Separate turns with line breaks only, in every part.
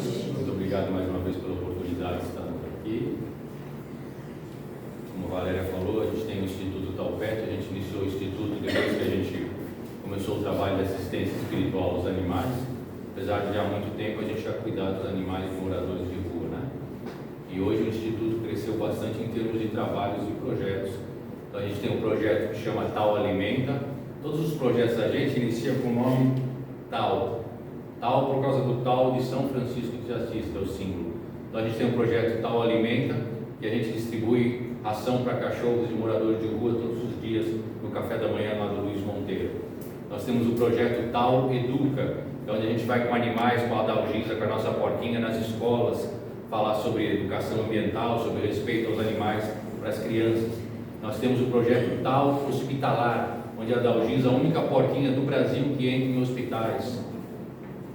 Muito obrigado mais uma vez pela oportunidade de estarmos aqui. Como a Valéria falou, a gente tem o Instituto Taupete. A gente iniciou o Instituto depois que a gente começou o trabalho de assistência espiritual aos animais. Apesar de já há muito tempo a gente já cuidar dos animais e moradores de rua, né? E hoje o Instituto cresceu bastante em termos de trabalhos e projetos. Então a gente tem um projeto que chama Tal Alimenta. Todos os projetos da gente iniciam com o nome Tal. Tal por causa do Tal de São Francisco de Assis, que é o símbolo. Então a gente tem um projeto Tal Alimenta, que a gente distribui ração para cachorros e moradores de rua todos os dias no café da manhã lá do Luiz Monteiro. Nós temos o projeto Tal Educa, onde a gente vai com animais, com a Adalgisa, com a nossa porquinha nas escolas, falar sobre educação ambiental, sobre respeito aos animais para as crianças. Nós temos o projeto Tal Hospitalar, onde a Adalgisa é a única porquinha do Brasil que entra em hospitais.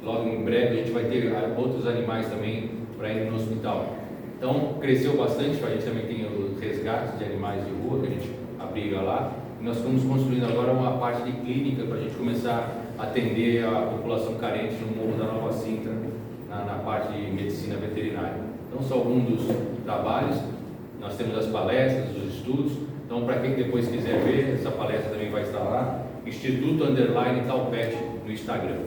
Logo em breve a gente vai ter outros animais também para ir no hospital. Então cresceu bastante. A gente também tem os resgates de animais de rua que a gente abriga lá. E nós estamos construindo agora uma parte de clínica para a gente começar a atender a população carente no Morro da Nova Sintra, na parte de medicina veterinária. Então são alguns dos trabalhos. Nós temos as palestras, os estudos. Então para quem depois quiser ver, essa palestra também vai estar lá, Instituto_Taupete no Instagram.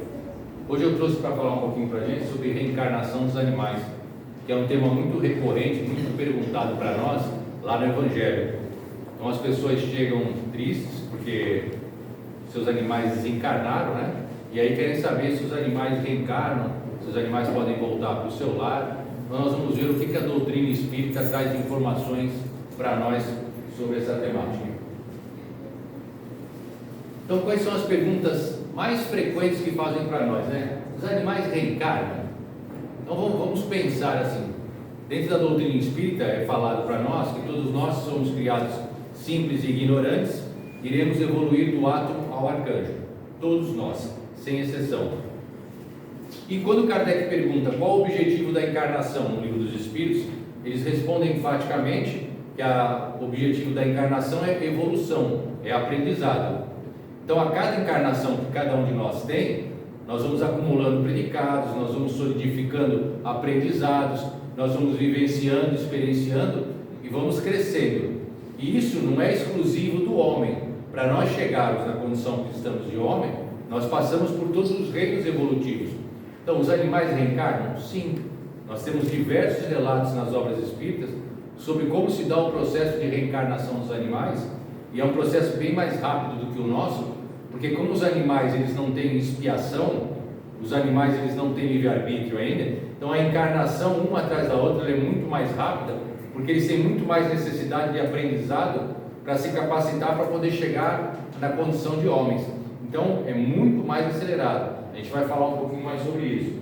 Hoje eu trouxe para falar um pouquinho para a gente sobre reencarnação dos animais, que é um tema muito recorrente, muito perguntado para nós lá no Evangelho. Então as pessoas chegam tristes porque seus animais desencarnaram, né? E aí querem saber se os animais reencarnam, se os animais podem voltar para o seu lar. Então nós vamos ver o que a doutrina espírita traz de informações para nós sobre essa temática. Então quais são as perguntas mais frequentes que fazem para nós, né? Os animais reencarnam? Então vamos pensar assim. Dentro da doutrina espírita é falado para nós que todos nós somos criados simples e ignorantes, iremos evoluir do átomo ao arcanjo. Todos nós, sem exceção. E quando Kardec pergunta qual o objetivo da encarnação no Livro dos Espíritos, eles respondem enfaticamente que o objetivo da encarnação é evolução, é aprendizado. Então a cada encarnação que cada um de nós tem, nós vamos acumulando predicados, nós vamos solidificando aprendizados, nós vamos vivenciando, experienciando e vamos crescendo. E isso não é exclusivo do homem. Para nós chegarmos na condição que estamos de homem, nós passamos por todos os reinos evolutivos. Então os animais reencarnam? Sim. Nós temos diversos relatos nas obras espíritas sobre como se dá o processo de reencarnação dos animais, e é um processo bem mais rápido do que o nosso, porque como os animais eles não têm expiação, os animais eles não têm livre-arbítrio ainda, então a encarnação uma atrás da outra é muito mais rápida, porque eles têm muito mais necessidade de aprendizado para se capacitar para poder chegar na condição de homens. Então é muito mais acelerado. A gente vai falar um pouquinho mais sobre isso.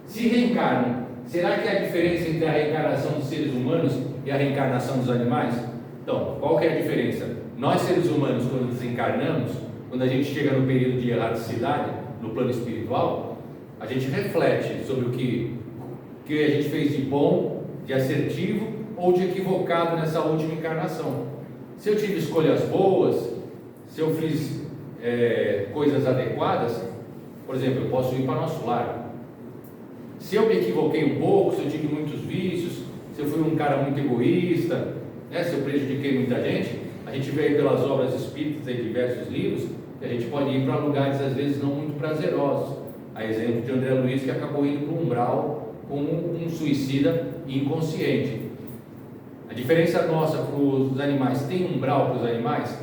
Se reencarnam, será que há diferença entre a reencarnação dos seres humanos e a reencarnação dos animais? Então, qual que é a diferença? Nós seres humanos, quando desencarnamos, quando a gente chega no período de erraticidade, no plano espiritual, a gente reflete sobre o que a gente fez de bom, de assertivo ou de equivocado nessa última encarnação. Se eu tive escolhas boas, se eu fiz coisas adequadas, por exemplo, eu posso ir para nosso lar. Se eu me equivoquei um pouco, se eu tive muitos vícios, se eu fui um cara muito egoísta, né, se eu prejudiquei muita gente, a gente vê aí pelas obras espíritas em diversos livros que a gente pode ir para lugares às vezes não muito prazerosos. A exemplo de André Luiz, que acabou indo para o umbral como um suicida inconsciente. A diferença nossa para os animais, tem umbral para os animais?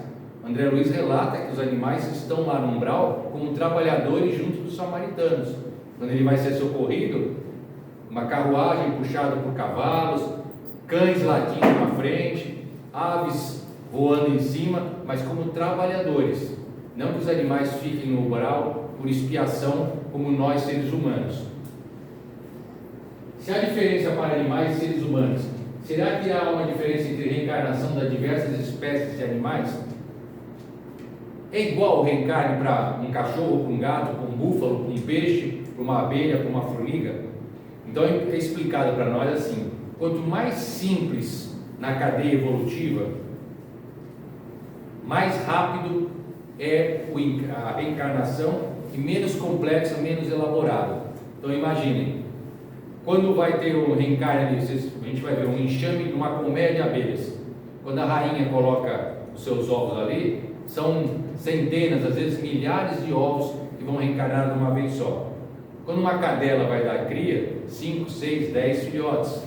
André Luiz relata que os animais estão lá no umbral como trabalhadores junto dos samaritanos. Quando ele vai ser socorrido, uma carruagem puxada por cavalos, cães latindo na frente, aves voando em cima, mas como trabalhadores. Não que os animais fiquem no umbral por expiação como nós seres humanos. Se há diferença para animais e seres humanos, será que há uma diferença entre reencarnação das diversas espécies de animais? É igual o reencarne para um cachorro, para um gato, para um búfalo, para um peixe, para uma abelha, para uma formiga? Então é explicado para nós assim: quanto mais simples na cadeia evolutiva, mais rápido é a reencarnação e menos complexa, menos elaborada. Então imaginem, quando vai ter um reencarne ali, a gente vai ver um enxame de uma colmeia de abelhas. Quando a rainha coloca os seus ovos ali, são centenas, às vezes milhares de ovos que vão reencarnar de uma vez só. Quando uma cadela vai dar cria, 5, 6, 10 filhotes.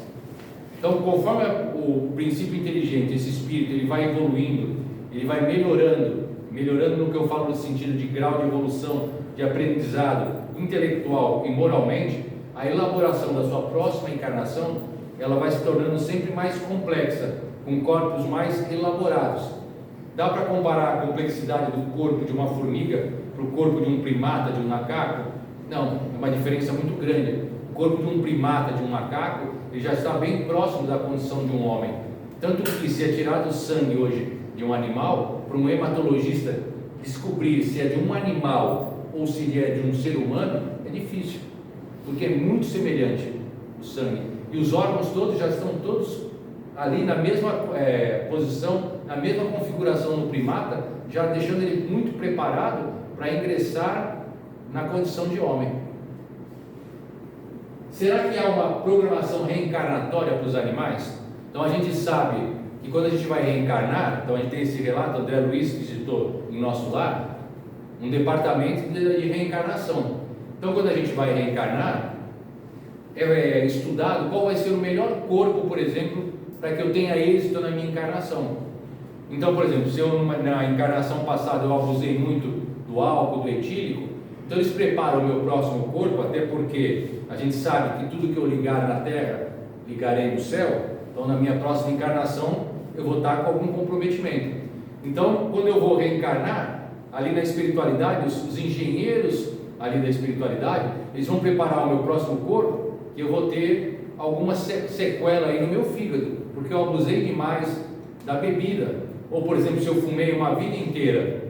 Então, conforme o princípio inteligente, esse espírito, ele vai evoluindo, ele vai melhorando no que eu falo no sentido de grau de evolução, de aprendizado intelectual e moralmente, a elaboração da sua próxima encarnação, ela vai se tornando sempre mais complexa, com corpos mais elaborados. Dá para comparar a complexidade do corpo de uma formiga para o corpo de um primata, de um macaco? Não, é uma diferença muito grande. O corpo de um primata, de um macaco, ele já está bem próximo da condição de um homem. Tanto que, se é tirado o sangue hoje de um animal, para um hematologista descobrir se é de um animal ou se é de um ser humano, é difícil, porque é muito semelhante o sangue. E os órgãos todos já estão todos ali na mesma posição, na mesma configuração no primata, já deixando ele muito preparado para ingressar na condição de homem. Será que há uma programação reencarnatória para os animais? Então a gente sabe que quando a gente vai reencarnar, então a gente tem esse relato, André Luiz que citou em Nosso Lar, um departamento de reencarnação. Então quando a gente vai reencarnar, é estudado qual vai ser o melhor corpo, por exemplo, para que eu tenha êxito na minha encarnação. Então, por exemplo, se eu na encarnação passada eu abusei muito do álcool, do etílico, então eles preparam o meu próximo corpo, até porque a gente sabe que tudo que eu ligar na terra, ligarei no céu. Então na minha próxima encarnação eu vou estar com algum comprometimento. Então quando eu vou reencarnar, ali na espiritualidade, os engenheiros ali da espiritualidade, eles vão preparar o meu próximo corpo, que eu vou ter alguma sequela aí no meu fígado, porque eu abusei demais da bebida. Ou por exemplo, se eu fumei uma vida inteira,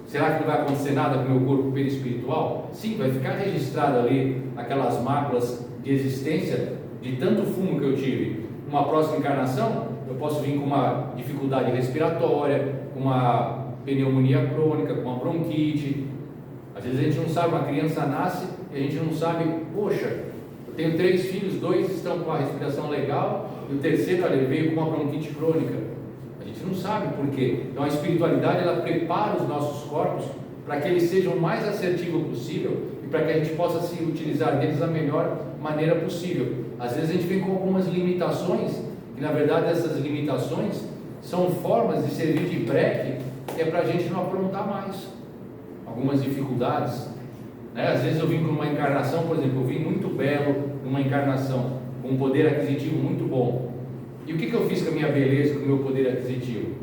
será que não vai acontecer nada com o meu corpo perispiritual? Sim, vai ficar registrado ali aquelas máculas de existência de tanto fumo que eu tive. Uma próxima encarnação, eu posso vir com uma dificuldade respiratória, com uma pneumonia crônica, com uma bronquite. Às vezes a gente não sabe, uma criança nasce e a gente não sabe, poxa, eu tenho 3 filhos, 2 estão com a respiração legal e o terceiro, olha, ele veio com uma bronquite crônica. A gente não sabe por quê. Então a espiritualidade, ela prepara os nossos corpos para que eles sejam o mais assertivos possível e para que a gente possa se utilizar deles da melhor maneira possível. Às vezes a gente vem com algumas limitações, e na verdade essas limitações são formas de servir de breque, que é para a gente não aprontar mais. Algumas dificuldades, né? Às vezes eu vim com uma encarnação, por exemplo, eu vim muito belo, numa encarnação, com um poder aquisitivo muito bom. E o que eu fiz com a minha beleza, com o meu poder aquisitivo?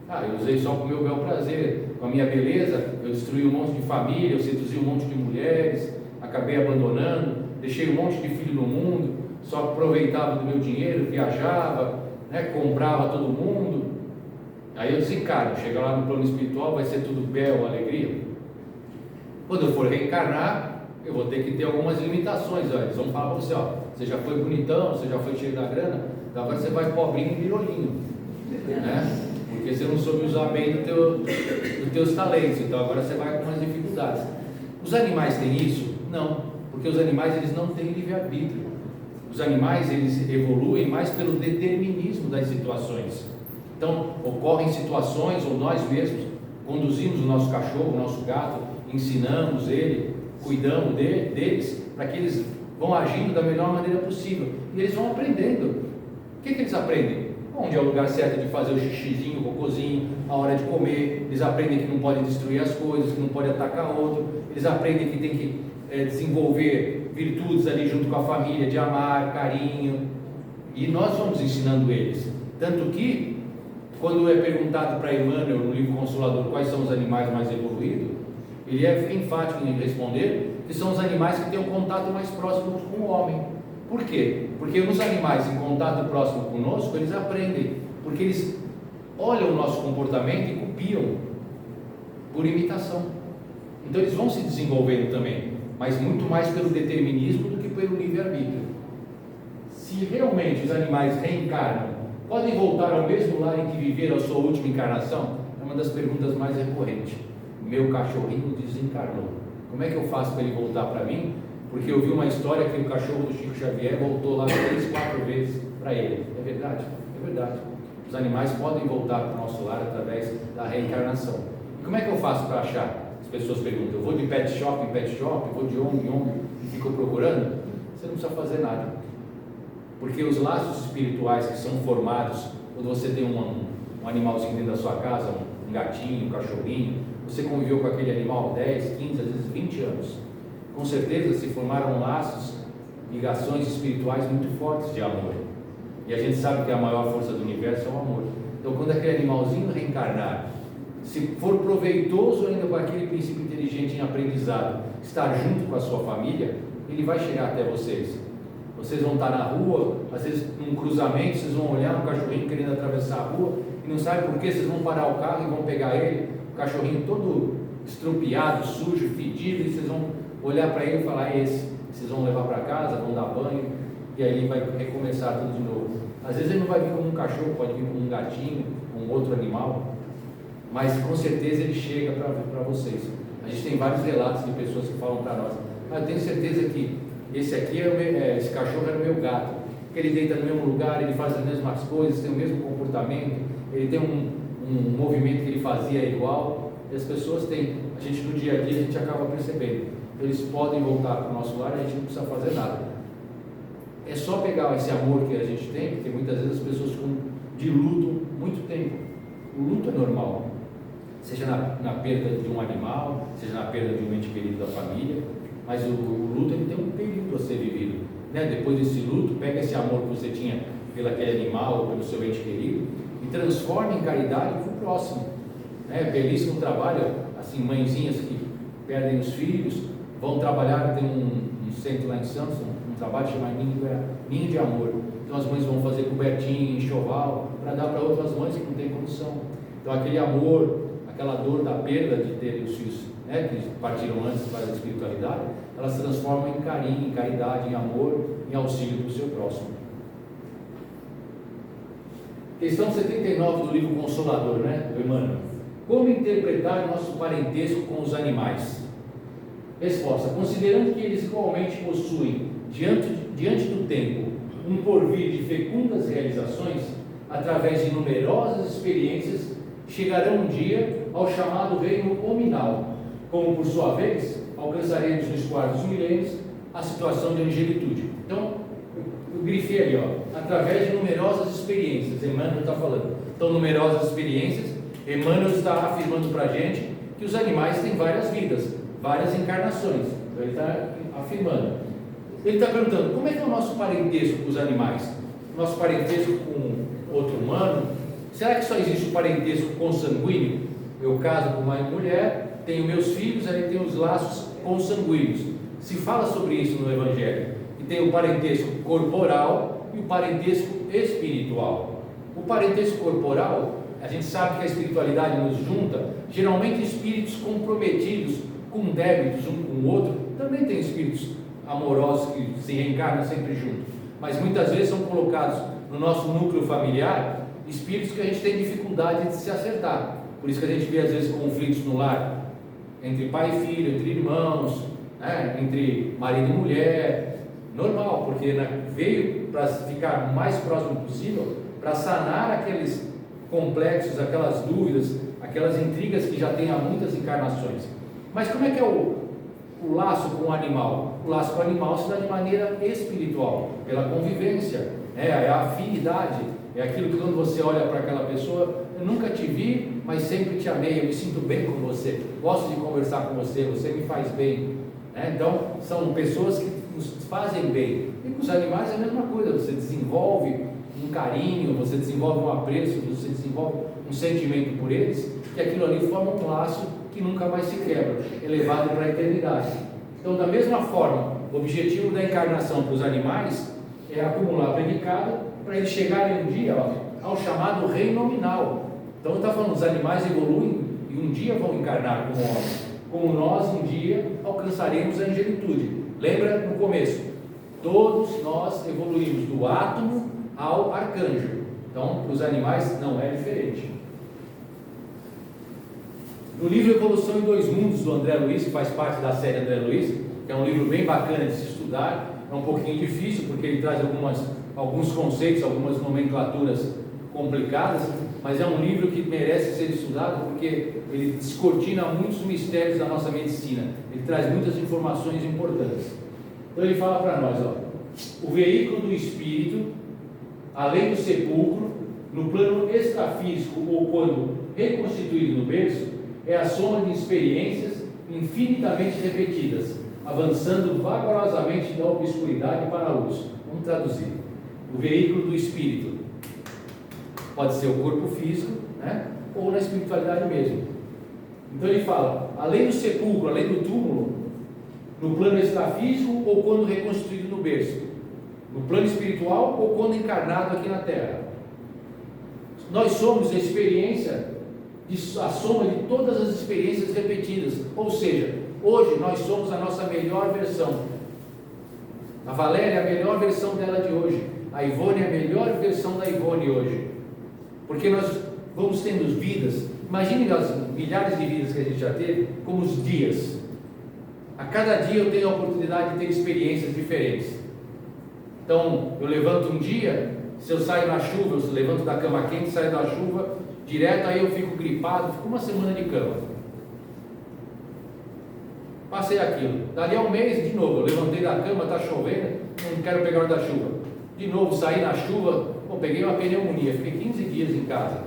Eu usei só com o meu bel prazer. Com a minha beleza, eu destruí um monte de família, eu seduzi um monte de mulheres, acabei abandonando, deixei um monte de filho no mundo, só aproveitava do meu dinheiro, viajava, né, comprava todo mundo. Aí eu desencaro, chega lá no plano espiritual, vai ser tudo bel, alegria. Quando eu for reencarnar, eu vou ter que ter algumas limitações. Eles vão falar para você, você já foi bonitão, você já foi cheio da grana, então agora você vai pobrinho e mirolinho, né? Porque você não soube usar bem dos teus talentos, então agora você vai com umas dificuldades. Os animais têm isso? Não, porque os animais eles não têm livre-arbítrio. Os animais eles evoluem mais pelo determinismo das situações. Então ocorrem situações, ou nós mesmos conduzimos o nosso cachorro, o nosso gato, ensinamos ele, cuidamos deles, para que eles vão agindo da melhor maneira possível. E eles vão aprendendo. O que eles aprendem? Onde é o lugar certo de fazer o xixizinho, o cocôzinho, a hora de comer. Eles aprendem que não pode destruir as coisas, que não pode atacar outro. Eles aprendem que tem que desenvolver virtudes ali junto com a família, de amar, carinho. E nós vamos ensinando eles. Tanto que, quando é perguntado para Emmanuel no livro Consolador quais são os animais mais evoluídos, ele é enfático em responder que são os animais que têm um contato mais próximo com o homem. Por quê? Porque os animais em contato próximo conosco, eles aprendem, porque eles olham o nosso comportamento e copiam por imitação. Então eles vão se desenvolvendo também, mas muito mais pelo determinismo do que pelo livre-arbítrio. Se realmente os animais reencarnam, podem voltar ao mesmo lar em que viveram a sua última encarnação? É uma das perguntas mais recorrentes. Meu cachorrinho desencarnou. Como é que eu faço para ele voltar para mim? porque eu vi uma história que o cachorro do Chico Xavier voltou lá 3, 4 vezes para ele. É verdade? É verdade. Os animais podem voltar para o nosso lar através da reencarnação. E como é que eu faço para achar? As pessoas perguntam, eu vou de pet shop em pet shop, vou de ONG em ONG e fico procurando? Você não precisa fazer nada. Porque os laços espirituais que são formados quando você tem um animalzinho dentro da sua casa, um gatinho, um cachorrinho, você conviveu com aquele animal 10, 15, às vezes 20 anos. Com certeza se formaram laços, ligações espirituais muito fortes de amor. E a gente sabe que a maior força do universo é o amor. Então quando aquele animalzinho reencarnar, se for proveitoso ainda com aquele princípio inteligente em aprendizado, estar junto com a sua família, ele vai chegar até vocês. Vocês vão estar na rua, às vezes num cruzamento, vocês vão olhar um cachorrinho querendo atravessar a rua e não sabem por que, vocês vão parar o carro e vão pegar ele, o cachorrinho todo estrupiado, sujo, fedido, e vocês vão olhar para ele e falar, é esse. Vocês vão levar para casa, vão dar banho, e aí ele vai recomeçar tudo de novo. Às vezes ele não vai vir como um cachorro, pode vir como um gatinho, um outro animal, mas com certeza ele chega para vocês. A gente tem vários relatos de pessoas que falam para nós, eu tenho certeza que esse aqui esse cachorro era o meu gato, que ele deita no mesmo lugar, ele faz as mesmas coisas, tem o mesmo comportamento, ele tem um movimento que ele fazia igual, e as pessoas têm, a gente no dia a dia a gente acaba percebendo, eles podem voltar para o nosso lar e a gente não precisa fazer nada. É só pegar esse amor que a gente tem, porque muitas vezes as pessoas ficam de luto muito tempo. O luto é normal, seja na perda de um animal, seja na perda de um ente querido da família, mas o luto ele tem um período a ser vivido, né? Depois desse luto, pega esse amor que você tinha pelo aquele animal ou pelo seu ente querido e transforma em caridade para o próximo, né? Belíssimo trabalho, assim, mãezinhas que perdem os filhos, vão trabalhar, tem um centro lá em Santos, um trabalho chamado Ninho de Amor. Então as mães vão fazer cobertinho, enxoval, para dar para outras mães que não têm condição. Então aquele amor, aquela dor da perda de ter os filhos, né, que partiram antes para a espiritualidade, elas se transformam em carinho, em caridade, em amor, em auxílio do seu próximo. Questão 79 do livro Consolador, né, do Emmanuel. Como interpretar nosso parentesco com os animais? Resposta: considerando que eles igualmente possuem, diante do tempo, um porvir de fecundas realizações, através de numerosas experiências, chegarão um dia ao chamado reino hominal, como por sua vez alcançaremos nos quartos milênios a situação de angelitude. Então, eu grifei ali, através de numerosas experiências, Emmanuel está falando. Então, numerosas experiências, Emmanuel está afirmando para a gente que os animais têm várias vidas, várias encarnações. Então, ele está afirmando. Ele está perguntando, como é que é o nosso parentesco com os animais? O nosso parentesco com outro humano? Será que só existe o parentesco consanguíneo? Eu caso com uma mulher, tenho meus filhos, aí tenho os laços consanguíneos. Se fala sobre isso no Evangelho. E tem o parentesco corporal e o parentesco espiritual. O parentesco corporal, a gente sabe que a espiritualidade nos junta, geralmente espíritos comprometidos com débitos um com o outro, também tem espíritos amorosos que se reencarnam sempre juntos, mas muitas vezes são colocados no nosso núcleo familiar espíritos que a gente tem dificuldade de se acertar. Por isso que a gente vê às vezes conflitos no lar, entre pai e filho, entre irmãos, né? Entre marido e mulher, normal, porque veio para ficar o mais próximo possível, para sanar aqueles complexos, aquelas dúvidas, aquelas intrigas que já tem há muitas encarnações. Mas como é que é o laço com o animal? O laço com o animal se dá de maneira espiritual, pela convivência, é a afinidade, é aquilo que quando você olha para aquela pessoa, eu nunca te vi, mas sempre te amei, eu me sinto bem com você, gosto de conversar com você, você me faz bem, né? Então são pessoas que nos fazem bem. E com os animais é a mesma coisa, você desenvolve um carinho, você desenvolve um apreço, você desenvolve um sentimento por eles, que aquilo ali forma um laço que nunca mais se quebra, elevado para a eternidade. Então, da mesma forma, o objetivo da encarnação para os animais é acumular predicado para eles chegarem um dia ao chamado reino nominal. Então, está falando, os animais evoluem e um dia vão encarnar como homens. Como nós um dia alcançaremos a angelitude. Lembra no começo? Todos nós evoluímos do átomo ao arcanjo. Então, para os animais não é diferente. No livro Evolução em Dois Mundos, do André Luiz, que faz parte da série André Luiz, que é um livro bem bacana de se estudar. É um pouquinho difícil, porque ele traz alguns conceitos, algumas nomenclaturas complicadas, mas é um livro que merece ser estudado, porque ele descortina muitos mistérios da nossa medicina. Ele traz muitas informações importantes. Então ele fala para nós, o veículo do espírito, além do sepulcro, no plano extrafísico ou quando reconstituído no berço, é a soma de experiências infinitamente repetidas, avançando vagarosamente da obscuridade para a luz. Vamos traduzir. O veículo do espírito pode ser o corpo físico, né? Ou na espiritualidade mesmo. Então ele fala, além do sepulcro, além do túmulo, no plano extrafísico ou quando reconstituído no berço, no plano espiritual ou quando encarnado aqui na Terra. Nós somos a experiência, a soma de todas as experiências repetidas, ou seja, hoje nós somos a nossa melhor versão. A Valéria é a melhor versão dela de hoje, a Ivone é a melhor versão da Ivone hoje, porque nós vamos tendo vidas. Imagine as milhares de vidas que a gente já teve, como os dias. A cada dia eu tenho a oportunidade de ter experiências diferentes. Então eu levanto um dia, se eu saio na chuva, eu levanto da cama quente, saio da chuva direto, aí eu fico gripado, fico uma semana de cama. Passei aquilo, dali a um mês de novo, eu levantei da cama, está chovendo, não quero pegar o da chuva. De novo, saí na chuva, peguei uma pneumonia, fiquei 15 dias em casa.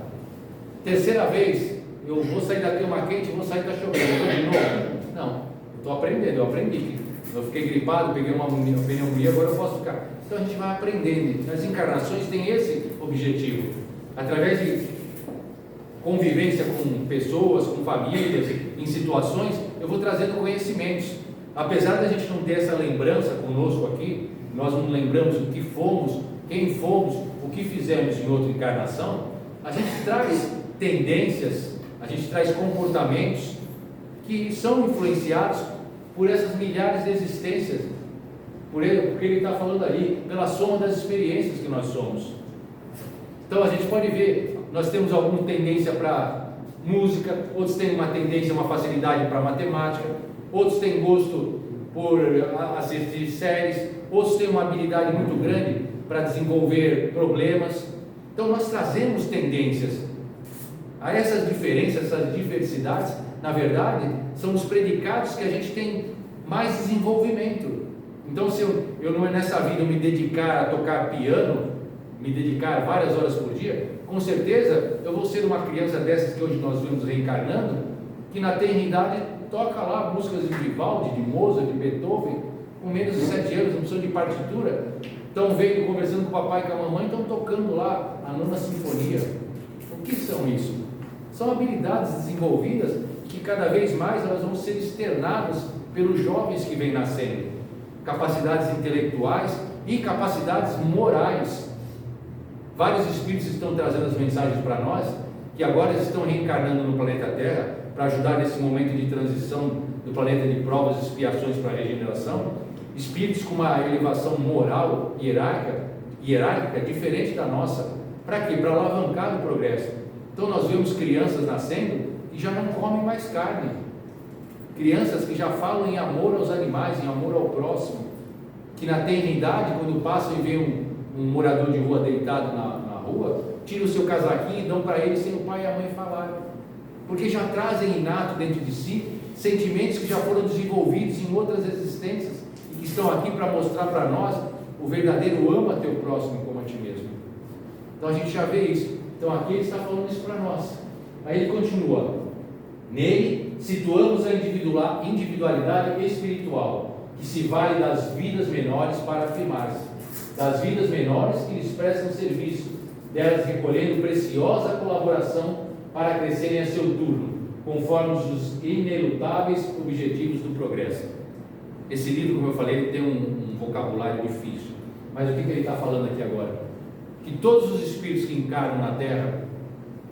Terceira vez, eu vou sair da cama quente, vou sair da chovendo, de novo. Não, eu estou aprendendo, eu aprendi. Eu fiquei gripado, peguei uma pneumonia, agora eu posso ficar. Então a gente vai aprendendo. As encarnações têm esse objetivo. Através de convivência com pessoas, com famílias, em situações, eu vou trazendo conhecimentos. Apesar da gente não ter essa lembrança conosco aqui, nós não lembramos o que fomos, quem fomos, o que fizemos em outra encarnação, a gente traz tendências, a gente traz comportamentos que são influenciados por essas milhares de existências, porque ele está falando ali, pela soma das experiências que nós somos. Então a gente pode ver, nós temos alguma tendência para música, outros têm uma tendência, uma facilidade para matemática, outros têm gosto por assistir séries, outros têm uma habilidade muito grande para desenvolver problemas. Então nós trazemos tendências. A essas diferenças, essas diversidades, na verdade, são os predicados que a gente tem mais desenvolvimento. Então, se eu não é nessa vida eu me dedicar a tocar piano, me dedicar várias horas por dia, com certeza eu vou ser uma criança dessas que hoje nós vemos reencarnando, que na eternidade toca lá músicas de Vivaldi, de Mozart, de Beethoven, com menos de 7 anos, não precisa de partitura, estão vendo, conversando com o papai e com a mamãe, estão tocando lá a 9ª Sinfonia. O que são isso? São habilidades desenvolvidas que cada vez mais elas vão ser externadas pelos jovens que vêm nascendo. Capacidades intelectuais e capacidades morais. Vários espíritos estão trazendo as mensagens para nós, que agora estão reencarnando no planeta Terra, para ajudar nesse momento de transição do planeta de provas e expiações para a regeneração. Espíritos com uma elevação moral, hierárquica diferente da nossa. Para quê? Para alavancar o progresso. Então nós vemos crianças nascendo que já não comem mais carne. Crianças que já falam em amor aos animais, em amor ao próximo, que na eternidade, quando passam e veem um morador de rua deitado na rua, tiram o seu casaquinho e dão para ele sem o pai e a mãe falarem, porque já trazem inato dentro de si sentimentos que já foram desenvolvidos em outras existências e que estão aqui para mostrar para nós o verdadeiro ama teu próximo como a ti mesmo. Então a gente já vê isso. Então aqui ele está falando isso para nós. Aí ele continua: nele situamos a individualidade espiritual, que se vale das vidas menores para afirmar-se, das vidas menores que lhes prestam serviço, delas recolhendo preciosa colaboração para crescerem a seu turno, conforme os inelutáveis objetivos do progresso. Esse livro, como eu falei, ele tem um vocabulário difícil, mas o que ele está falando aqui agora? Que todos os espíritos que encarnam na Terra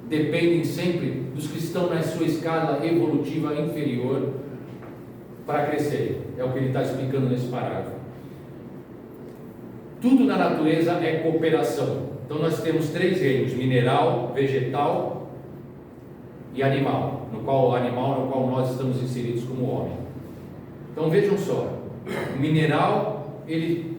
dependem sempre dos que estão na sua escala evolutiva inferior para crescer. É o que ele está explicando nesse parágrafo. Tudo na natureza é cooperação. Então nós temos 3 reinos: mineral, vegetal e animal, no qual nós estamos inseridos como homem. Então vejam só, O mineral, ele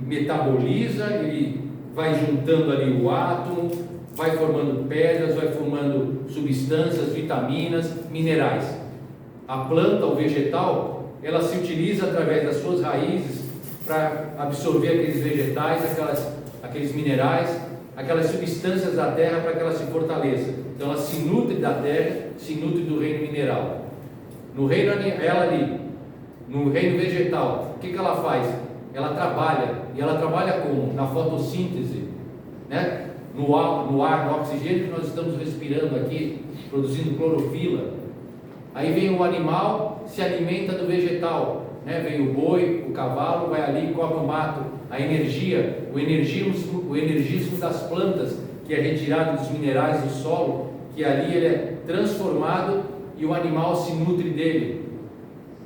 metaboliza, ele vai juntando ali o átomo, vai formando pedras, vai formando substâncias, vitaminas, minerais. A planta, o vegetal, ela se utiliza através das suas raízes para absorver aqueles vegetais, aqueles minerais, aquelas substâncias da terra para que ela se fortaleça. Então ela se nutre da terra, se nutre do reino mineral. No reino vegetal, o que ela faz? Ela trabalha, e ela trabalha como? Na fotossíntese, né? No ar, no oxigênio que nós estamos respirando aqui, produzindo clorofila. Aí vem o animal, se alimenta do vegetal, né? Vem o boi, o cavalo, vai ali e come o mato. A energia, o energismo das plantas, que é retirado dos minerais do solo, que ali ele é transformado e o animal se nutre dele.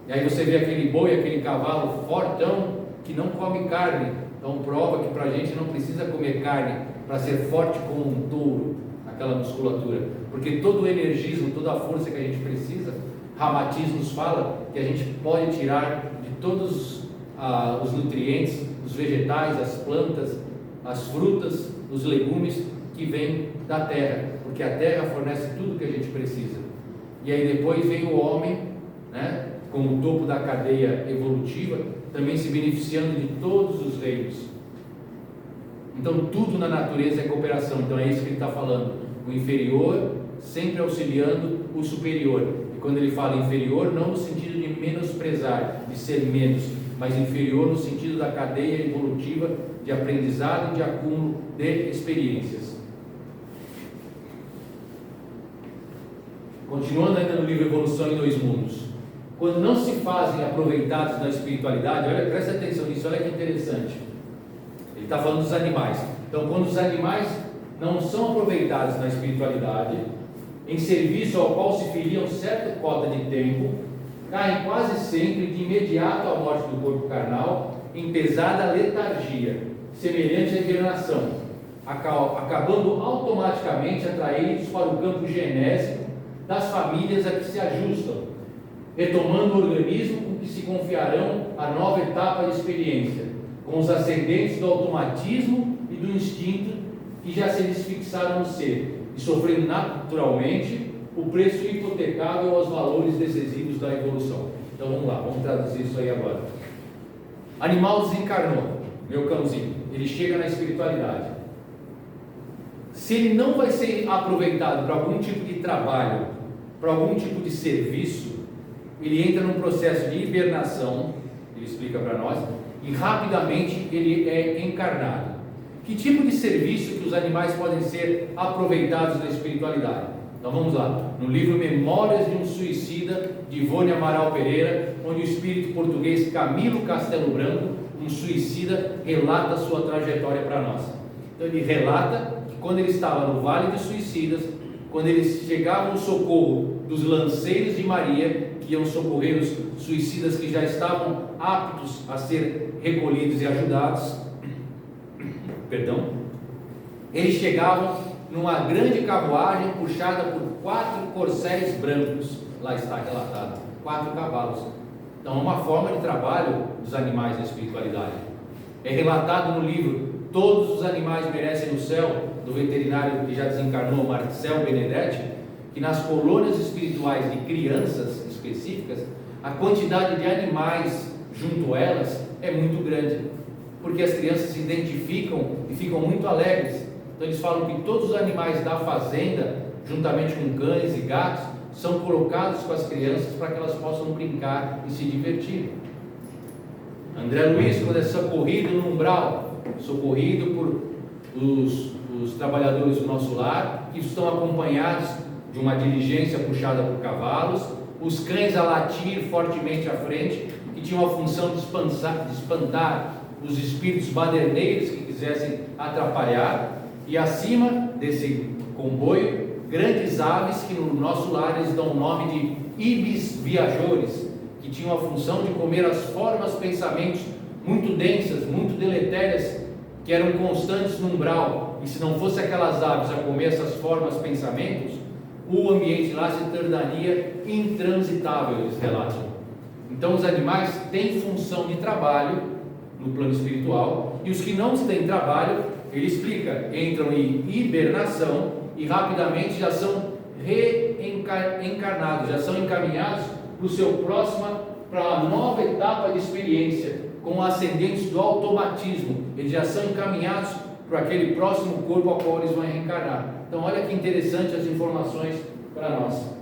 E aí você vê aquele boi, aquele cavalo fortão, que não come carne. Então prova que para a gente não precisa comer carne para ser forte como um touro, aquela musculatura, porque todo o energismo, toda a força que a gente precisa, Ramatiz nos fala que a gente pode tirar de todos os nutrientes, os vegetais, as plantas, as frutas, os legumes que vêm da terra, porque a terra fornece tudo que a gente precisa. E aí depois vem o homem, né, como o topo da cadeia evolutiva, também se beneficiando de todos os reinos. Então tudo na natureza é cooperação. Então é isso que ele está falando, o inferior sempre auxiliando o superior. E quando ele fala inferior, não no sentido de menosprezar, de ser menos, mas inferior no sentido da cadeia evolutiva de aprendizado e de acúmulo de experiências. Continuando ainda no livro Evolução em Dois Mundos, quando não se fazem aproveitados na espiritualidade, olha, presta atenção nisso, olha que interessante. Ele está falando dos animais. Então, quando os animais não são aproveitados na espiritualidade, em serviço ao qual se filiam certa cota de tempo, caem quase sempre de imediato à morte do corpo carnal, em pesada letargia, semelhante à hibernação, acabando automaticamente atraídos para o campo genésico das famílias a que se ajustam, retomando o organismo com que se confiarão a nova etapa de experiência, com os ascendentes do automatismo e do instinto que já se lhes fixaram no ser, e sofrendo naturalmente o preço hipotecável aos valores decisivos da evolução. Então vamos lá, vamos traduzir isso aí agora. Animal desencarnou, meu cãozinho, ele chega na espiritualidade. Se ele não vai ser aproveitado para algum tipo de trabalho, para algum tipo de serviço, ele entra num processo de hibernação, ele explica para nós, e rapidamente ele é encarnado. Que tipo de serviço que os animais podem ser aproveitados na espiritualidade? Então vamos lá, no livro Memórias de um Suicida, de Ivone Amaral Pereira, onde o espírito português Camilo Castelo Branco, um suicida, relata a sua trajetória para nós. Então ele relata que quando ele estava no Vale dos Suicidas, quando eles chegavam no socorro dos lanceiros de Maria, que iam socorrer os suicidas que já estavam aptos a ser recolhidos e ajudados, eles chegavam numa grande carruagem puxada por 4 corcéis brancos. Lá está relatado, 4 cavalos. Então é uma forma de trabalho dos animais na espiritualidade. É relatado no livro Todos os Animais Merecem o Céu, do veterinário que já desencarnou, Marcel Benedetti, que nas colônias espirituais de crianças específicas, a quantidade de animais junto a elas é muito grande, porque as crianças se identificam e ficam muito alegres. Então eles falam que todos os animais da fazenda, juntamente com cães e gatos, são colocados com as crianças para que elas possam brincar e se divertir. André Luiz, quando é socorrido no umbral, socorrido por os trabalhadores do nosso lar, que estão acompanhados de uma diligência puxada por cavalos, os cães a latir fortemente à frente, que tinham a função de espantar os espíritos baderneiros que quisessem atrapalhar, e acima desse comboio, grandes aves que no nosso lar eles dão o nome de ibis viajores, que tinham a função de comer as formas, pensamentos muito densas, muito deletérias, que eram constantes no umbral, e se não fosse aquelas aves a comer essas formas, pensamentos, o ambiente lá se tornaria intransitável, eles relatam. Então os animais têm função de trabalho no plano espiritual, e os que não têm trabalho, ele explica, entram em hibernação e rapidamente já são reencarnados, já são encaminhados para uma nova etapa de experiência, com ascendentes do automatismo. Eles já são encaminhados para aquele próximo corpo ao qual eles vão reencarnar. Então olha que interessante as informações para nós.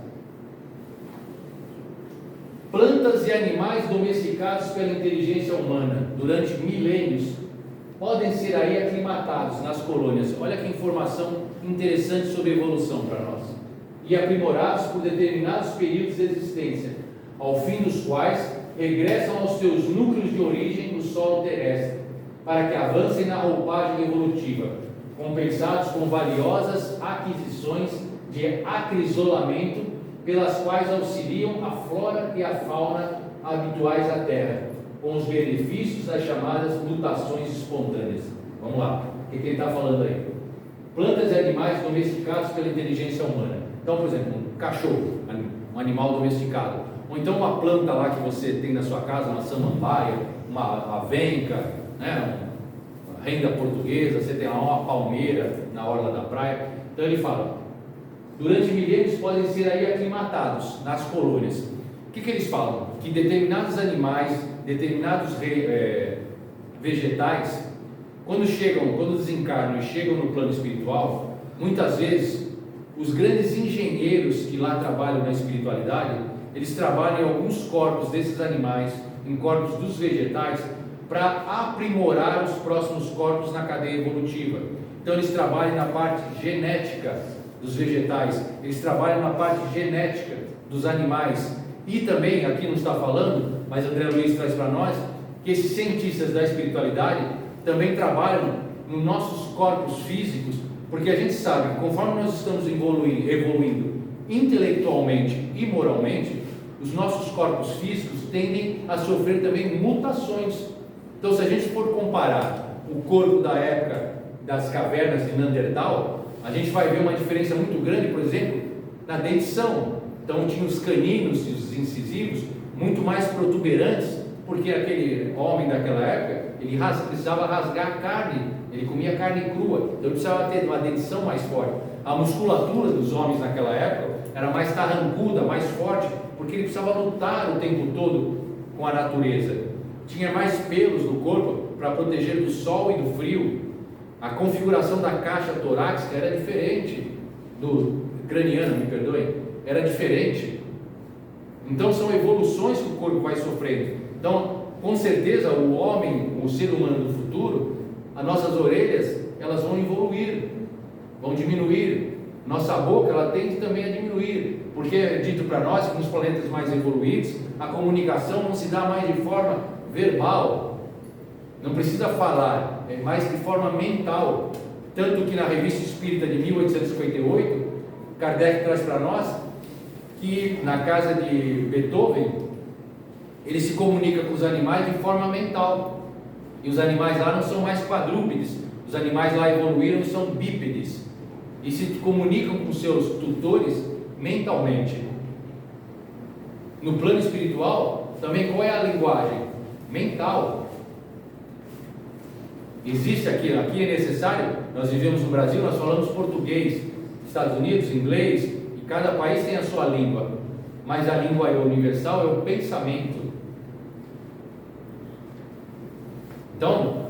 Plantas e animais domesticados pela inteligência humana durante milênios podem ser aí aclimatados nas colônias. Olha que informação interessante sobre evolução para nós. E aprimorados por determinados períodos de existência, ao fim dos quais regressam aos seus núcleos de origem no solo terrestre, para que avancem na roupagem evolutiva, compensados com valiosas aquisições de acrisolamento, pelas quais auxiliam a flora e a fauna habituais à Terra, com os benefícios das chamadas mutações espontâneas. Vamos lá, o que ele está falando aí? Plantas e animais domesticados pela inteligência humana. Então, por exemplo, um cachorro, um animal domesticado, ou então uma planta lá que você tem na sua casa, uma samambaia, uma avenca, né? Uma renda portuguesa, você tem lá uma palmeira na orla da praia. Então ele fala, durante milênios podem ser aí aclimatados nas colônias. O que eles falam? Que determinados animais, determinados vegetais, quando desencarnam e chegam no plano espiritual, muitas vezes os grandes engenheiros que lá trabalham na espiritualidade, eles trabalham em alguns corpos desses animais, em corpos dos vegetais, para aprimorar os próximos corpos na cadeia evolutiva. Então eles trabalham na parte genética dos vegetais, eles trabalham na parte genética dos animais, e também, aqui não está falando, mas André Luiz traz para nós, que esses cientistas da espiritualidade também trabalham nos nossos corpos físicos, porque a gente sabe que conforme nós estamos evoluindo intelectualmente e moralmente, os nossos corpos físicos tendem a sofrer também mutações. Então, se a gente for comparar o corpo da época das cavernas de Neandertal, a gente vai ver uma diferença muito grande, por exemplo, na dentição. Então tinha os caninos e os incisivos muito mais protuberantes, porque aquele homem daquela época, ele precisava rasgar carne, ele comia carne crua, então ele precisava ter uma dentição mais forte. A musculatura dos homens naquela época era mais carrancuda, mais forte, porque ele precisava lutar o tempo todo com a natureza. Tinha mais pelos no corpo para proteger do sol e do frio. A configuração da caixa torácica era diferente do craniano, me perdoem, era diferente. Então são evoluções que o corpo vai sofrendo. Então, com certeza, o homem, o ser humano do futuro, as nossas orelhas, elas vão evoluir, vão diminuir. Nossa boca, ela tende também a diminuir, porque é dito para nós que nos planetas mais evoluídos, a comunicação não se dá mais de forma verbal, não precisa falar, é mais de forma mental. Tanto que na Revista Espírita de 1858, Kardec traz para nós que na casa de Beethoven, ele se comunica com os animais de forma mental, e os animais lá não são mais quadrúpedes, os animais lá evoluíram e são bípedes, e se comunicam com seus tutores mentalmente. No plano espiritual, também qual é a linguagem? Mental. Existe aqui é necessário, nós vivemos no Brasil, nós falamos português, Estados Unidos, inglês, e cada país tem a sua língua, mas a língua universal é o pensamento. Então,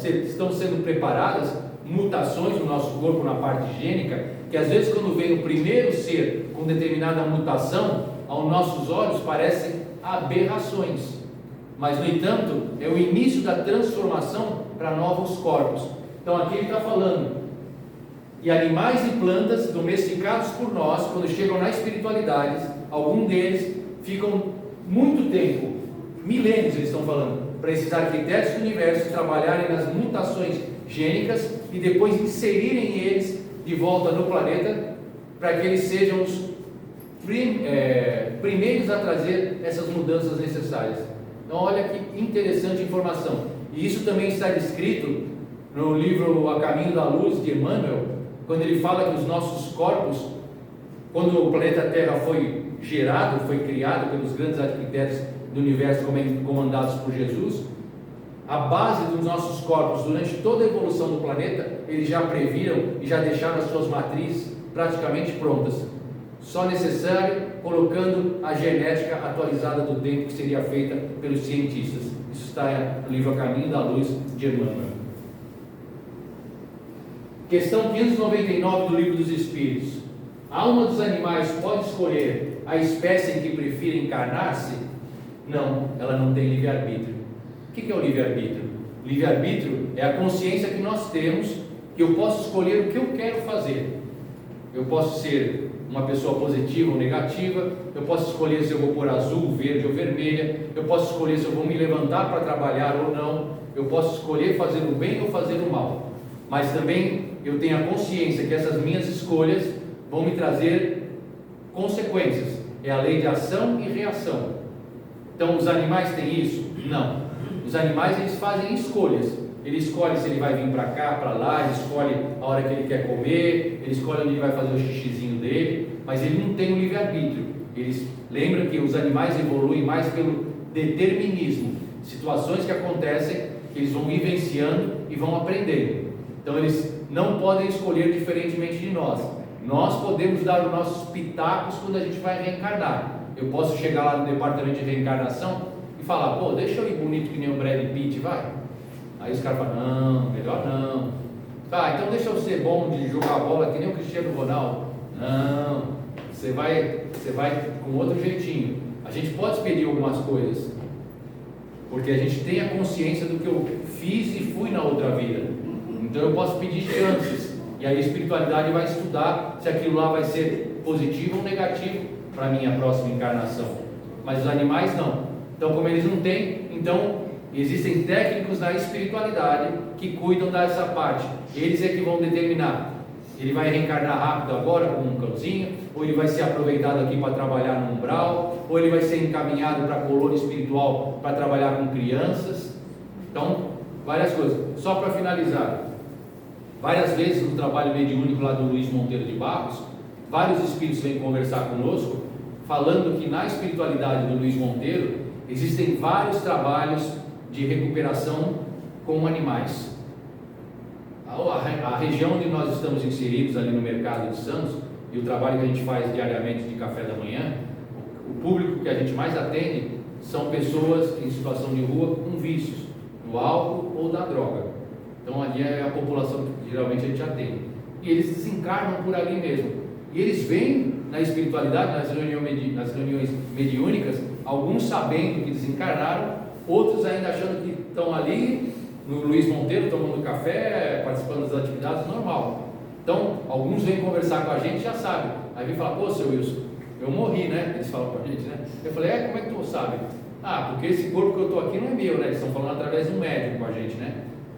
estão sendo preparadas mutações no nosso corpo, na parte higiênica, que às vezes quando vem o primeiro ser com determinada mutação, aos nossos olhos parecem aberrações, mas no entanto é o início da transformação para novos corpos. Então aqui ele está falando, e animais e plantas domesticados por nós, quando chegam na espiritualidade, alguns deles ficam muito tempo, milênios eles estão falando, para esses arquitetos do universo trabalharem nas mutações gênicas e depois inserirem eles de volta no planeta, para que eles sejam os primeiros a trazer essas mudanças necessárias. Então olha que interessante informação, e isso também está descrito no livro A Caminho da Luz de Emmanuel, quando ele fala que os nossos corpos, quando o planeta Terra foi gerado, foi criado pelos grandes arquitetos do universo comandados por Jesus, a base dos nossos corpos durante toda a evolução do planeta, eles já previram e já deixaram as suas matrizes praticamente prontas. Só necessário colocando a genética atualizada do tempo que seria feita pelos cientistas. Isso está no livro A Caminho da Luz de Emmanuel. Questão 599 do Livro dos Espíritos. A alma dos animais pode escolher a espécie em que prefira encarnar-se? Não, ela não tem livre-arbítrio. O que é o livre-arbítrio? Livre-arbítrio é a consciência que nós temos, que eu posso escolher o que eu quero fazer. Eu posso ser uma pessoa positiva ou negativa, eu posso escolher se eu vou pôr azul, verde ou vermelha, eu posso escolher se eu vou me levantar para trabalhar ou não, eu posso escolher fazer o bem ou fazer o mal, mas também eu tenho a consciência que essas minhas escolhas vão me trazer consequências, é a lei de ação e reação. Então os animais têm isso? Não, os animais eles fazem escolhas. Ele escolhe se ele vai vir para cá, para lá, ele escolhe a hora que ele quer comer, ele escolhe onde ele vai fazer o xixizinho dele, mas ele não tem o livre-arbítrio. Eles lembram que os animais evoluem mais pelo determinismo, situações que acontecem, que eles vão vivenciando e vão aprendendo. Então eles não podem escolher diferentemente de nós. Nós podemos dar os nossos pitacos quando a gente vai reencarnar. Eu posso chegar lá no departamento de reencarnação e falar, pô, deixa eu ir bonito que nem o Brad Pitt, vai. Aí os caras falam, não, melhor não. Tá, então deixa eu ser bom de jogar bola que nem o Cristiano Ronaldo. Não, você vai com outro jeitinho. A gente pode pedir algumas coisas, porque a gente tem a consciência do que eu fiz e fui na outra vida. Então eu posso pedir chances. E aí a espiritualidade vai estudar se aquilo lá vai ser positivo ou negativo para a minha próxima encarnação. Mas os animais não. Então como eles não têm, então existem técnicos na espiritualidade que cuidam dessa parte. Eles é que vão determinar. Ele vai reencarnar rápido agora como um cãozinho, ou ele vai ser aproveitado aqui para trabalhar no umbral, ou ele vai ser encaminhado para a colônia espiritual para trabalhar com crianças. Então, várias coisas. Só para finalizar, várias vezes no trabalho mediúnico lá do Luiz Monteiro de Barros, vários espíritos vêm conversar conosco, falando que na espiritualidade do Luiz Monteiro existem vários trabalhos de recuperação com animais. A região onde nós estamos inseridos ali no mercado de Santos, e o trabalho que a gente faz diariamente de café da manhã, o público que a gente mais atende são pessoas em situação de rua com vícios, no álcool ou na droga. Então ali é a população que geralmente a gente atende. E eles desencarnam por ali mesmo. E eles vêm na espiritualidade, nas reuniões mediúnicas, alguns sabendo que desencarnaram, outros ainda achando que estão ali no Luiz Monteiro tomando café, participando das atividades, normal. Então, alguns vêm conversar com a gente, já sabem. Aí vem falar, pô, seu Wilson, eu morri, né? Eles falam com a gente, né? Eu falei, como é que tu sabe? Ah, porque esse corpo que eu estou aqui não é meu, né? Eles estão falando através de um médico com a gente, né?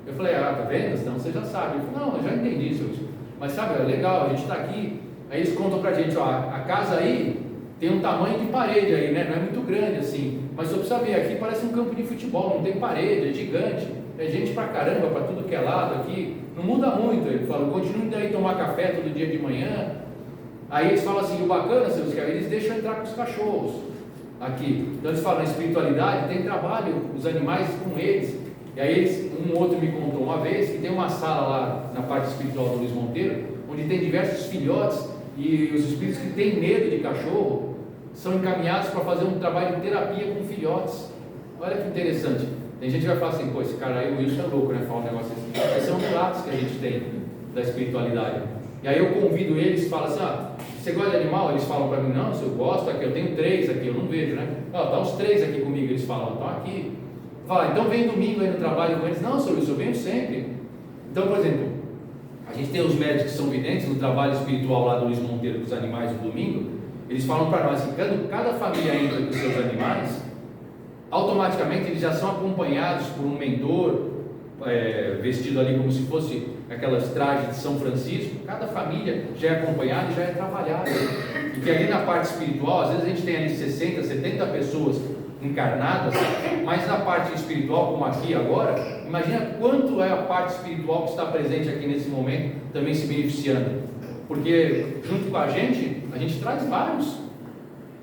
Eu falei, tá vendo? Então você já sabe. Ele falou, não, eu já entendi, seu Wilson. Mas sabe, é legal, a gente está aqui. Aí eles contam pra gente, ó, a casa aí tem um tamanho de parede aí, né? Não é muito grande assim. Mas só precisa ver, aqui parece um campo de futebol, não tem parede, é gigante. É gente pra caramba, pra tudo que é lado aqui. Não muda muito. Ele fala, continue daí tomar café todo dia de manhã. Aí eles falam assim, o bacana, seus caras, eles deixam entrar com os cachorros aqui. Então eles falam, na espiritualidade tem trabalho, os animais com eles. E aí eles, um outro me contou uma vez que tem uma sala lá na parte espiritual do Luiz Monteiro, onde tem diversos filhotes, e os espíritos que têm medo de cachorro são encaminhados para fazer um trabalho de terapia com filhotes. Olha que interessante. Tem gente que vai falar assim, pô, esse cara aí, o Wilson é louco, né? Falar um negócio assim. Esses são relatos que a gente tem da espiritualidade. E aí eu convido eles, falo assim, você gosta de animal? Eles falam para mim, não, se eu gosto, aqui eu tenho 3 aqui, eu não vejo, né? Tá uns 3 aqui comigo, eles falam, estão aqui. Fala, então vem domingo aí no trabalho com eles. Não, senhor Wilson, eu venho sempre. Então, por exemplo, a gente tem os médicos que são videntes no trabalho espiritual lá do Luiz Monteiro dos animais no domingo. Eles falam para nós que cada família entra com seus animais, automaticamente eles já são acompanhados por um mentor, vestido ali como se fosse aquelas trajes de São Francisco. Cada família já é acompanhada e já é trabalhada. E que ali na parte espiritual, às vezes a gente tem ali 60, 70 pessoas encarnadas, mas na parte espiritual, como aqui agora, imagina quanto é a parte espiritual que está presente aqui nesse momento, também se beneficiando. Porque junto com a gente traz vários.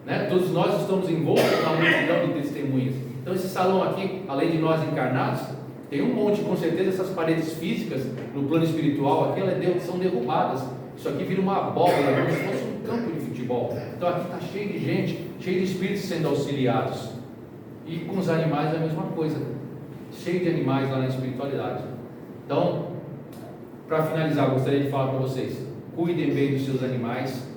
né? Todos nós estamos envoltos na multidão de testemunhas. Então esse salão aqui, além de nós encarnados, tem um monte, com certeza essas paredes físicas no plano espiritual aqui, são derrubadas. Isso aqui vira uma abóbora, como se fosse um campo de futebol. Então aqui está cheio de gente, cheio de espíritos sendo auxiliados. E com os animais é a mesma coisa, cheio de animais lá na espiritualidade. Então, para finalizar, gostaria de falar para vocês: cuidem bem dos seus animais,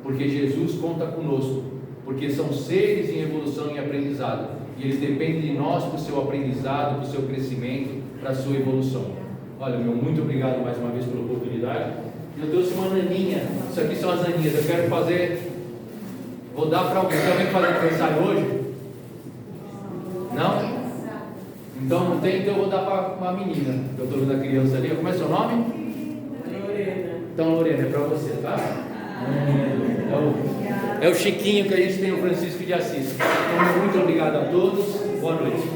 porque Jesus conta conosco, porque são seres em evolução e aprendizado, e eles dependem de nós para o seu aprendizado, para o seu crescimento, para a sua evolução. Olha, meu, muito obrigado mais uma vez pela oportunidade. Eu trouxe uma naninha, isso aqui são as naninhas, eu quero fazer, vou dar para alguém. Tem alguém que faz aniversário hoje? Não? Então não tem, então eu vou dar para uma menina, que eu estou vendo a criança ali. Como é seu nome?
Lorena.
Então, Lorena, é para você, tá? É o Chiquinho que a gente tem, o Francisco de Assis. Então, muito obrigado a todos, boa noite.